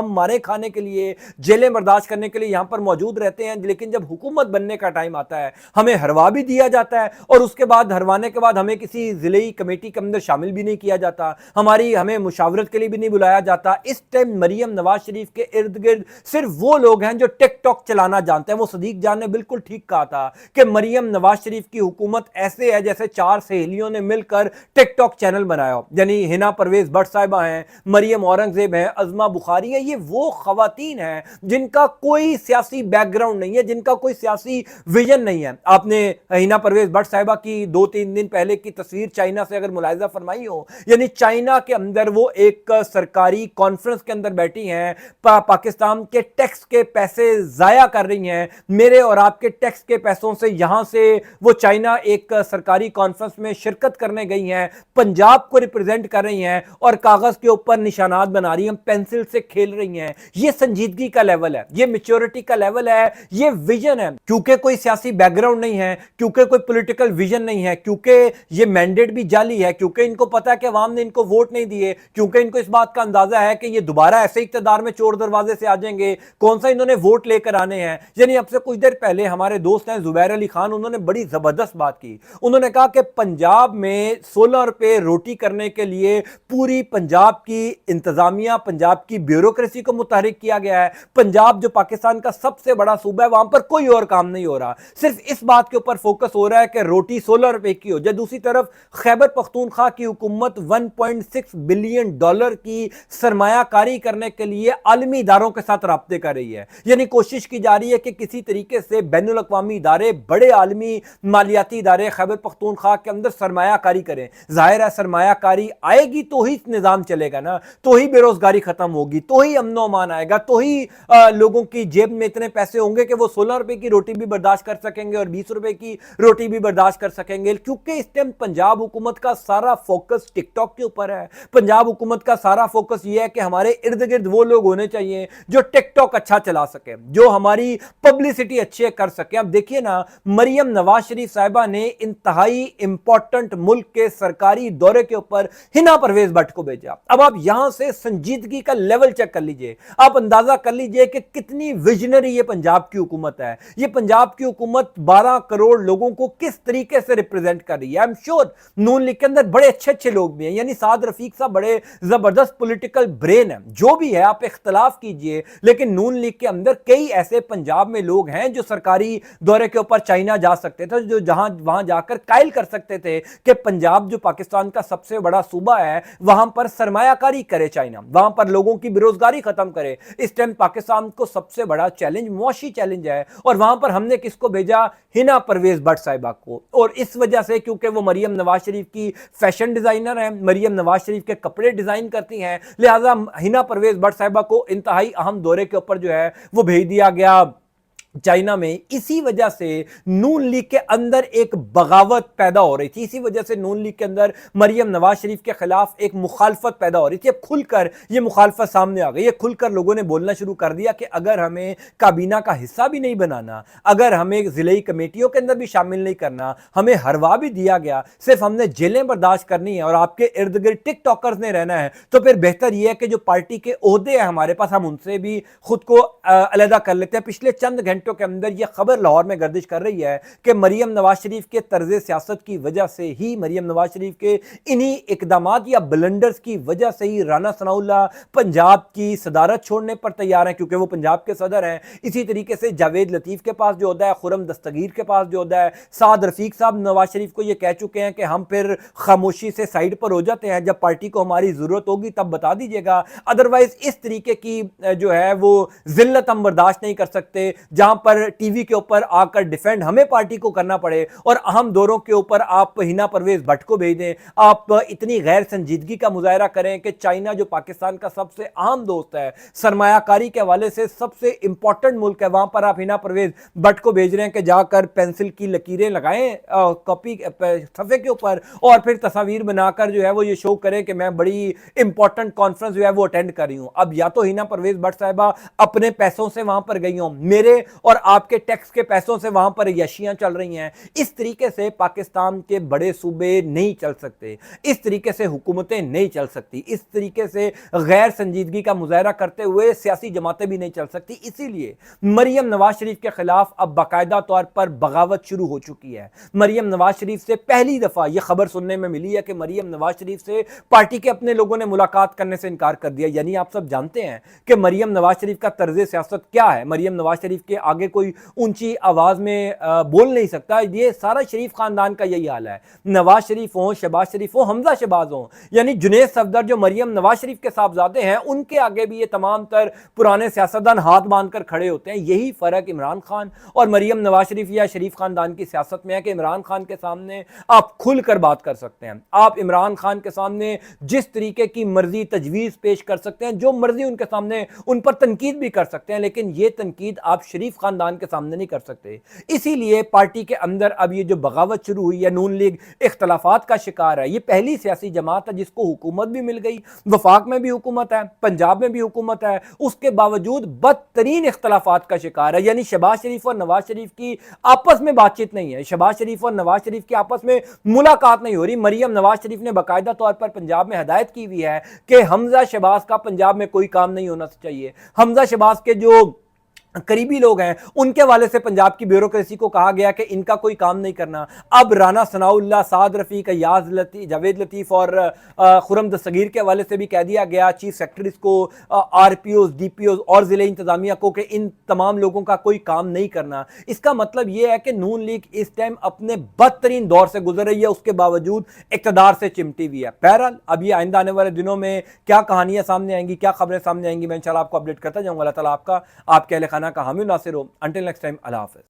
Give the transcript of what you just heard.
ہم مارے کھانے کے لیے, جیلیں برداشت کرنے کے لیے یہاں پر موجود رہتے ہیں, لیکن جب حکومت بننے کا ٹائم آتا ہے ہمیں ہروا بھی دیا جاتا ہے, اور اس کے بعد ہروانے کے بعد ہمیں کسی ضلعی کمیٹی کے اندر شامل بھی نہیں کیا جاتا, ہمیں مشاورت کے لیے بھی نہیں بلایا جاتا. اس ٹائم مریم نواز شریف کے ارد گرد صرف وہ لوگ ہیں جو ٹک ٹاک چلانا جانتے ہیں. وہ صدیق جان نے بالکل ٹھیک کہا تھا کہ مریم نواز شریف کی حکومت ایسے ہے جیسے 4 سہیلیوں نے مل کر ٹک ٹاک چینل بنایا ہو. یعنی ہنا پرویز بٹ صاحبہ ہیں, مریم اورنگزیب ہیں, عظمہ بخاری ہے, یہ وہ خواتین ہیں جن کا کوئی سیاسی بیک گراؤنڈ نہیں ہے, جن کا کوئی سیاسی ویژن نہیں ہے. آپ نے ہنا پرویز بٹ صاحبہ کی 2-3 دن پہلے کی تصویر چائنا سے اگر ملاحظہ فرمائی ہو, یعنی چائنا کے اندر وہ ایک سرکاری کانفرنس کے اندر بیٹھی ہیں, پاکستان کے ٹیکس کے پیسے ضائع کر رہی ہیں, میرے اور آپ کے ٹیکس کے پیسوں سے یہاں سے وہ چائنا ایک سرکاری کانفرنس میں شرکت کرنے گئی ہیں, پنجاب کو ریپرزینٹ کر رہی ہیں اور کاغذ کے اوپر نشانات بنا رہی ہیں, پینسل سے کھیل رہی ہیں. یہ سنجیدگی کا لیول ہے, یہ میچورٹی کا لیول ہے, یہ ویژن ہے. کیونکہ کوئی سیاسی بیک گراؤنڈ نہیں ہے, کیونکہ کوئی پولیٹیکل ویژن نہیں ہے, کیونکہ یہ مینڈیٹ بھی جعلی ہے, کیونکہ ان کو پتا ہے کہ عوام نے ان کو ووٹ نہیں دیے, کیونکہ ان کو اس بات کا اندازہ ہے کہ یہ دوبارہ ایسے اقتدار میں چور دروازے سے آ جائیں گے, کون سا انہوں نے ووٹ لے کر آنے ہیں. یعنی اب سے کچھ دیر پہلے ہمارے دوست ہیں زبیر علی خان, انہوں نے بڑی زبردست بات کی. انہوں نے کہا کہ پنجاب میں 16 روپے روٹی کرنے کے لیے پوری پنجاب کی انتظامیہ, پنجاب کی بیوروکریسی کو متحرک کیا گیا ہے. پنجاب جو پاکستان کا سب سے بڑا صوبہ ہے, وہاں پر کوئی اور کام نہیں ہو رہا, صرف اس بات کے اوپر فوکس ہو رہا ہے کہ روٹی 16 روپے کی ہو جائے. دوسری طرف خیبر پختونخوا کی حکومت 1.6 بلین ڈالر کی سرمایہ کاری کرنے کے لیے عالمی اداروں کے ساتھ رابطے کر رہی ہے. یعنی کوشش کی جا رہی ہے کہ کسی طریقے سے بین الاقوامی ادارے, بڑے عالمی مالیاتی ادارے خیبر پختونخوا کے اندر سرمایہ کاری کریں. ظاہر ہے سرمایہ کاری آئے گی تو ہی نظام چلے گا نا, تو ہی بے روزگاری ختم ہوگی, تو ہی امن و امان آئے گا, تو ہی لوگوں کی جیب میں اتنے پیسے ہوں گے کہ وہ 16 روپے کی روٹی بھی برداشت کر سکیں گے اور 20 روپے کی روٹی بھی برداشت کر سکیں گے. کیونکہ اس ٹائم پنجاب حکومت کا سارا فوکس ٹک ٹاک کے اوپر ہے. پنجاب حکومت کا سارا فوکس یہ ہے کہ ہمارے ارد گرد وہ لوگ ہونے چاہیے جو ٹک ٹاک اچھا چلا سکیں, جو ہماری پبلسٹی اچھے کر سکیں. اب دیکھیے نا, مریم نواز شریف صاحبہ نے انتہائی امپورٹنٹ ملک کے سرکاری دورے کے اوپر ہنا پرویز بٹ کو بھیجا. اب آپ یہاں سے سنجیدگی کا لیول چیک کر لیجئے, آپ اندازہ کر لیجئے کہ کتنی ویژنری یہ پنجاب کی حکومت ہے. یہ پنجاب کی حکومت 12 کروڑ لوگوں کو کس طریقے سے ریپرزینٹ کر رہی ہے. I'm sure نون لیگ کے اندر بڑے اچھے لوگ بھی ہیں, یعنی سعد رفیق صاحب بڑے زبردست پولیٹیکل برین ہیں, جو بھی ہے آپ اختلاف کیجئے, لیکن نون لیگ کے اندر کئی ایسے پنجاب میں لوگ ہیں جو سرکاری دورے کے اوپر چائنا جا سکتے تھے, جو وہاں جا کر قائل کر سکتے تھے کہ پنجاب جو پاکستان کا سب سے بڑا صوبہ ہے, وہاں پر سرمایہ کاری کرے چائنا, وہاں پر لوگوں کی بے روزگاری ختم کرے. اس ٹائم پاکستان کو سب سے بڑا چیلنج معاشی چیلنج ہے, اور وہاں پر ہم نے کس کو بھیجا, ہنا پرویز بٹ صاحبہ کو. اور اس وجہ سے کیونکہ وہ مریم نواز شریف کی فیشن ڈیزائنر ہیں, مریم نواز شریف کے کپڑے ڈیزائن کرتی ہیں, لہٰذا ہنا پرویز بٹ صاحبہ کو انتہائی اہم دورے کے اوپر جو ہے وہ بھیج دیا گیا چائنا میں. اسی وجہ سے نون لیگ کے اندر ایک بغاوت پیدا ہو رہی تھی, اسی وجہ سے نون لیگ کے اندر مریم نواز شریف کے خلاف ایک مخالفت پیدا ہو رہی تھی. اب کھل کر یہ مخالفت سامنے آ گئی ہے, کھل کر لوگوں نے بولنا شروع کر دیا کہ اگر ہمیں کابینہ کا حصہ بھی نہیں بنانا, اگر ہمیں ضلعی کمیٹیوں کے اندر بھی شامل نہیں کرنا, ہمیں ہروا بھی دیا گیا, صرف ہم نے جیلیں برداشت کرنی ہے اور آپ کے ارد گرد ٹک ٹاکرز نے رہنا ہے, تو پھر بہتر یہ ہے کہ جو پارٹی کے عہدے ہیں ہمارے پاس, ہم ان سے بھی خود کو علیحدہ کر لیتے ہیں. پچھلے چند گھنٹوں کے اندر یہ خبر لاہور میں گردش کر رہی ہے کہ مریم نواز شریف کے طرز سیاست کی وجہ سے ہی, مریم نواز شریف کے انہی اقدامات یا بلنڈرز کی وجہ سے ہی رانا ثناء اللہ پنجاب کی صدارت چھوڑنے پر تیار ہیں, کیونکہ وہ پنجاب کے صدر ہیں. اسی طریقے سے جاوید لطیف کے پاس جو عہدہ ہے, خرم دستگیر کے پاس جو عہدہ ہے, سعد رفیق صاحب نواز شریف کو یہ کہہ چکے ہیں کہ ہم پھر خاموشی سے سائیڈ پر ہو جاتے ہیں, جب پارٹی کو ہماری ضرورت ہوگی تب بتا دیجیے گا, ادروائز اس طریقے کی جو ہے وہ ذلت ہم برداشت نہیں کر سکتے جہاں پر ٹی وی کے اوپر آ کر ڈیفینڈ ہمیں پارٹی کو کرنا پڑے اور اہم دوروں کے اوپر آپ ہنا پرویز بٹ کو بھیج دیں. آپ اتنی غیر سنجیدگی کا مظاہرہ کریں کہ چائنا جو پاکستان کا سب سے اہم دوست ہے, سرمایہ کاری کے حوالے سے سب سے امپورٹنٹ ملک ہے, وہاں پر آپ ہنا پرویز بٹ کو بھیج رہے ہیں کہ جا کر پینسل کی لکیریں لگائیں کاپی صفحے کے اوپر, اور پھر تصاویر بنا کر جو ہے وہ یہ شو کریں کہ میں بڑی امپورٹنٹ کانفرنس جو ہے وہ اٹینڈ کر رہی ہوں. اب یا تو ہنا پرویز بٹ صاحبہ اپنے پیسوں سے وہاں پر گئی ہوں, میرے اور آپ کے ٹیکس کے پیسوں سے وہاں پر عیاشیاں چل رہی ہیں۔ اس طریقے سے پاکستان کے بڑے صوبے نہیں چل سکتے، اس طریقے سے حکومتیں نہیں چل سکتی، اس طریقے سے غیر سنجیدگی کا مظاہرہ کرتے ہوئے سیاسی جماعتیں بھی نہیں چل سکتی۔ اسی لیے مریم نواز شریف کے خلاف اب باقاعدہ طور پر بغاوت شروع ہو چکی ہے۔ مریم نواز شریف سے پہلی دفعہ یہ خبر سننے میں ملی ہے کہ مریم نواز شریف سے پارٹی کے اپنے لوگوں نے ملاقات کرنے سے انکار کر دیا۔ یعنی آپ سب جانتے ہیں کہ مریم نواز شریف کا طرز سیاست کیا ہے۔ مریم نواز شریف کے آگے کوئی اونچی آواز میں بول نہیں سکتا۔ یہ سارا شریف خاندان کا یہی حال ہے، نواز شریف ہوں، شہباز شریف ہوں، حمزہ شہباز ہوں، یعنی جنید صفدر جو مریم نواز شریف کے صاحبزادے ہیں، ان کے آگے بھی یہ تمام تر پرانے سیاستدان ہاتھ باندھ کر کھڑے ہوتے ہیں۔ یہی فرق عمران خان اور مریم نواز شریف یا شریف خاندان کی سیاست میں ہے کہ عمران خان کے سامنے آپ کھل کر بات کر سکتے ہیں، آپ عمران خان کے سامنے جس طریقے کی مرضی تجویز پیش کر سکتے ہیں، جو مرضی ان کے سامنے ان پر تنقید بھی کر سکتے ہیں، لیکن یہ تنقید آپ شریف خاندان کے سامنے نہیں کر سکتے۔ اسی لیے پارٹی کے اندر اب یہ جو بغاوت شروع ہوئی ہے، نون لیگ اختلافات کا شکار ہے۔ یہ پہلی سیاسی جماعت ہے جس کو حکومت بھی مل گئی، وفاق میں بھی حکومت ہے، پنجاب میں بھی حکومت ہے، اس کے باوجود بدترین اختلافات کا شکار ہے۔ یعنی شہباز شریف اور نواز شریف کی آپس میں بات چیت نہیں ہے، شہباز شریف اور نواز شریف کی آپس میں ملاقات نہیں ہو رہی۔ مریم نواز شریف نے باقاعدہ طور پر پنجاب میں ہدایت کی ہوئی ہے کہ حمزہ شہباز کا پنجاب میں کوئی کام نہیں ہونا چاہیے۔ حمزہ شہباز کے جو قریبی لوگ ہیں ان کے والے سے پنجاب کی بیوروکریسی کو کہا گیا کہ ان کا کوئی کام نہیں کرنا۔ اب رانا ثناء اللہ، سعد رفیق، ایاز لطیف، جاوید لطیف اور خرم دستگیر کے حوالے سے بھی کہہ دیا گیا، چیف سیکرٹریز کو، R P Os, D P Os اور ضلع انتظامیہ کو، کہ ان تمام لوگوں کا کوئی کام نہیں کرنا۔ اس کا مطلب یہ ہے کہ نون لیگ اس ٹائم اپنے بدترین دور سے گزر رہی ہے، اس کے باوجود اقتدار سے چمٹی ہوئی ہے۔ بہرحال اب یہ آئندہ آنے والے دنوں میں کیا کہانیاں سامنے آئیں گی، کیا خبریں سامنے آئیں گی، میں انشاءاللہ آپ کو اپڈیٹ کرتا جاؤں گا۔ اللہ تعالیٰ آپ کا، آپ کے اہل خانہ کا حامی و ناصر ہو۔ انٹل نیکسٹ ٹائم، اللہ حافظ۔